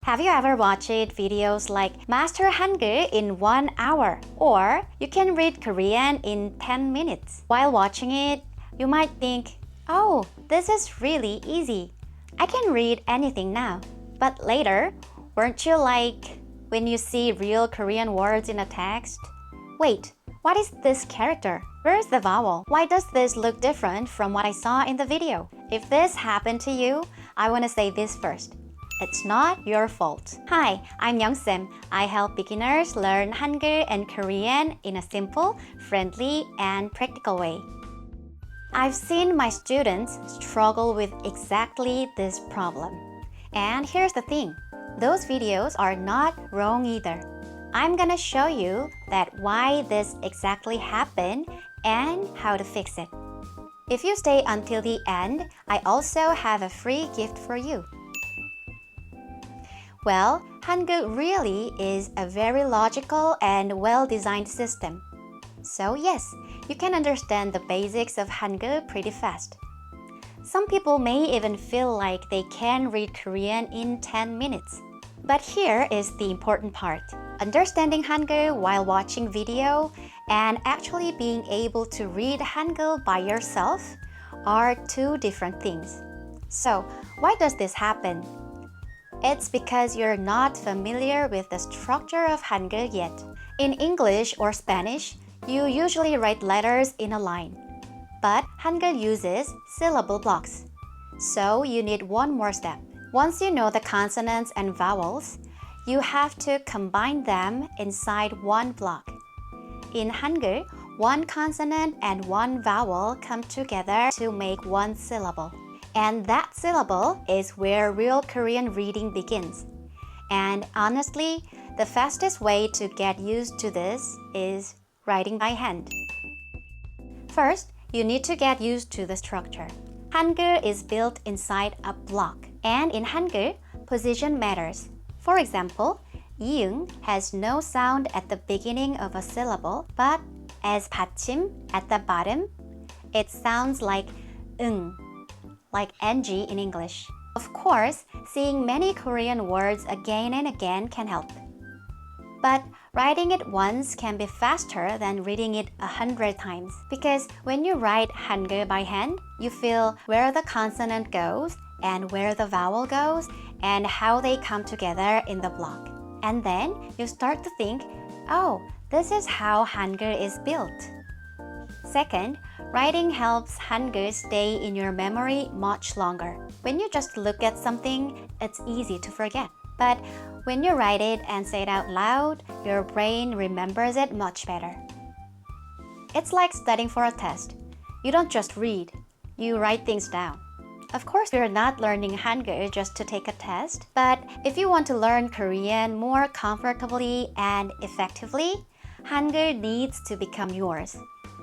Have you ever watched videos like Master Hangul in 1 hour? Or you can read Korean in 10 minutes. While watching it, you might think, oh, this is really easy. I can read anything now. But later, weren't you like, when you see real Korean words in a text? Wait, what is this character? Where is the vowel? Why does this look different from what I saw in the video? If this happened to you, I want to say this first. It's not your fault. Hi, I'm Youngsim. I help beginners learn Hangul and Korean in a simple, friendly, and practical way. I've seen my students struggle with exactly this problem. And here's the thing, those videos are not wrong either. I'm gonna show you that why this exactly happened and how to fix it. If you stay until the end, I also have a free gift for you. Well, Hangul really is a very logical and well-designed system. So yes, you can understand the basics of Hangul pretty fast. Some people may even feel like they can read Korean in 10 minutes. But here is the important part. Understanding Hangul while watching video and actually being able to read Hangul by yourself are two different things. So, why does this happen? It's because you're not familiar with the structure of Hangul yet. In English or Spanish, you usually write letters in a line. But Hangul uses syllable blocks. So you need one more step. Once you know the consonants and vowels, you have to combine them inside one block. In Hangul, one consonant and one vowel come together to make one syllable. And that syllable is where real Korean reading begins. And honestly, the fastest way to get used to this is writing by hand. First, you need to get used to the structure. Hangul is built inside a block. And in Hangul, position matters. For example, 이응 has no sound at the beginning of a syllable, but as 받침 at the bottom, it sounds like 응, like ng in English. Of course, seeing many Korean words again and again can help. But writing it once can be faster than reading it 100 times. Because when you write Hangul by hand, you feel where the consonant goes and where the vowel goes and how they come together in the block. And then you start to think, oh, this is how Hangul is built. Second, writing helps Hangul stay in your memory much longer. When you just look at something, it's easy to forget. But when you write it and say it out loud, your brain remembers it much better. It's like studying for a test. You don't just read, you write things down. Of course, you're not learning Hangul just to take a test, but if you want to learn Korean more comfortably and effectively, Hangul needs to become yours.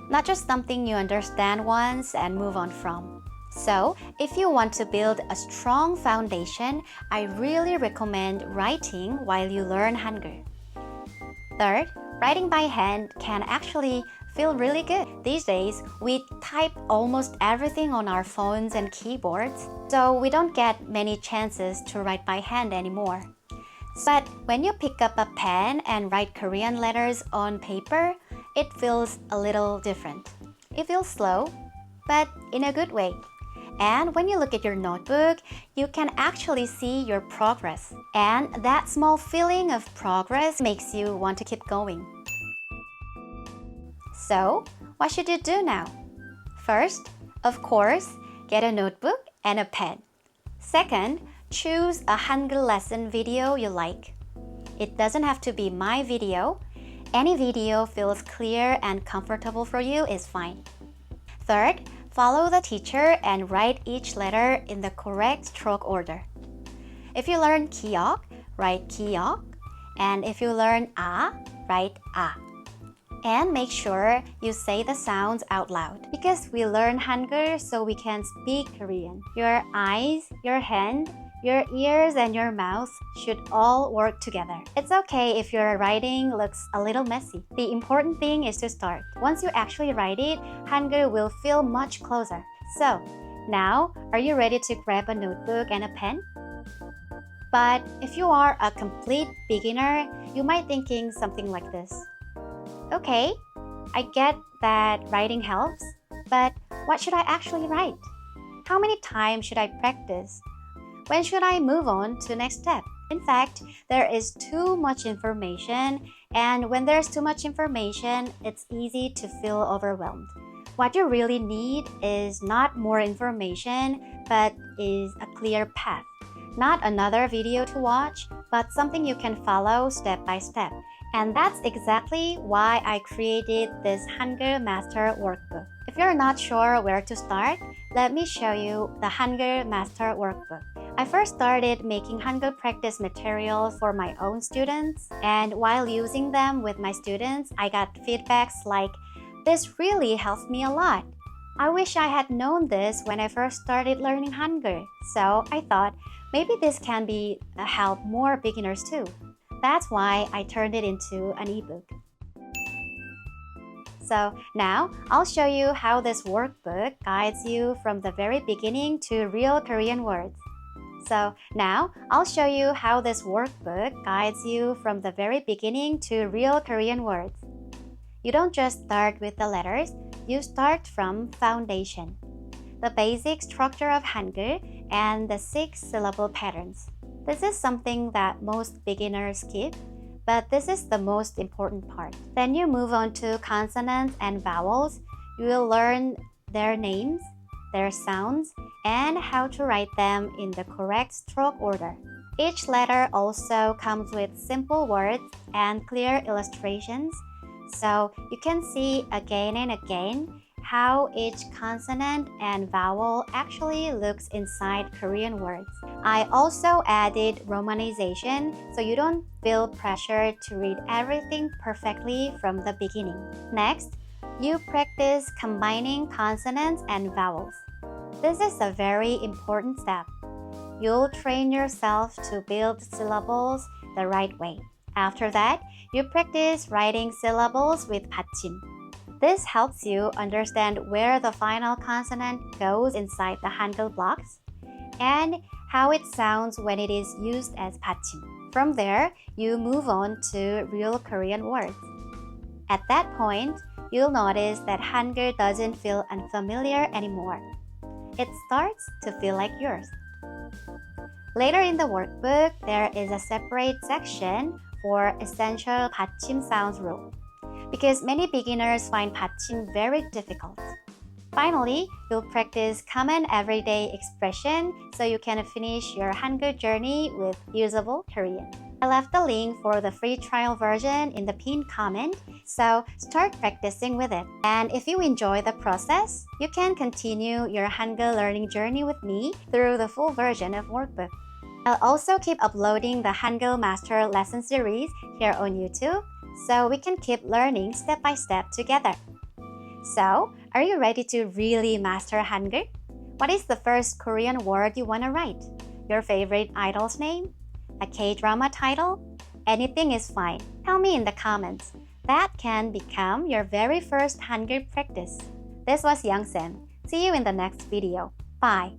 Not just something you understand once and move on from. So, if you want to build a strong foundation, I really recommend writing while you learn Hangul. Third, writing by hand can actually feel really good. These days, we type almost everything on our phones and keyboards, so we don't get many chances to write by hand anymore. But when you pick up a pen and write Korean letters on paper, it feels a little different. It feels slow, but in a good way. And when you look at your notebook, you can actually see your progress. And that small feeling of progress makes you want to keep going. So, what should you do now? First, of course, get a notebook and a pen. Second, choose a Hangul lesson video you like. It doesn't have to be my video. Any video feels clear and comfortable for you is fine. Third, follow the teacher and write each letter in the correct stroke order. If you learn 기억, write 기억. And if you learn write 아. And make sure you say the sounds out loud. Because we learn Hangul so we can speak Korean. Your eyes, your hand, your ears, and your mouth should all work together. It's okay if your writing looks a little messy. The important thing is to start. Once you actually write it, Hangul will feel much closer. So, now, are you ready to grab a notebook and a pen? But if you are a complete beginner, you might thinking something like this. Okay, I get that writing helps, but what should I actually write? How many times should I practice? When should I move on to the next step? In fact, there is too much information, and when there's too much information, it's easy to feel overwhelmed. What you really need is not more information, but is a clear path. Not another video to watch, but something you can follow step by step. And that's exactly why I created this Hangul Master Workbook. If you're not sure where to start, let me show you the Hangul Master Workbook. I first started making Hangul practice material for my own students, and while using them with my students, I got feedbacks like, "This really helps me a lot. I wish I had known this when I first started learning Hangul." So I thought maybe this can be a help more beginners too. That's why I turned it into an ebook. So now I'll show you how this workbook guides you from the very beginning to real Korean words. So now I'll show you how this workbook guides you from the very beginning to real Korean words. You don't just start with the letters, you start from foundation, the basic structure of Hangul, and the 6-syllable patterns. This is something that most beginners skip, but this is the most important part. Then you move on to consonants and vowels. You will learn their names, their sounds, and how to write them in the correct stroke order. Each letter also comes with simple words and clear illustrations, so you can see again and again how each consonant and vowel actually looks inside Korean words. I also added romanization so you don't feel pressured to read everything perfectly from the beginning. Next, you practice combining consonants and vowels. This is a very important step. You'll train yourself to build syllables the right way. After that, you practice writing syllables with 받침. This helps you understand where the final consonant goes inside the Hangul blocks and how it sounds when it is used as 받침. From there, you move on to real Korean words. At that point, you'll notice that Hangul doesn't feel unfamiliar anymore. It starts to feel like yours. Later in the workbook, there is a separate section for essential 받침 sounds rule, because many beginners find 받침 very difficult. Finally, you'll practice common everyday expression so you can finish your Hangul journey with usable Korean. I left the link for the free trial version in the pinned comment, so start practicing with it. And if you enjoy the process, you can continue your Hangul learning journey with me through the full version of workbook. I'll also keep uploading the Hangul Master lesson series here on YouTube, so we can keep learning step by step together. So, are you ready to really master Hangul? What is the first Korean word you want to write? Your favorite idol's name? A K-drama title? Anything is fine. Tell me in the comments. That can become your very first Hangul practice. This was Young Sam. See you in the next video. Bye.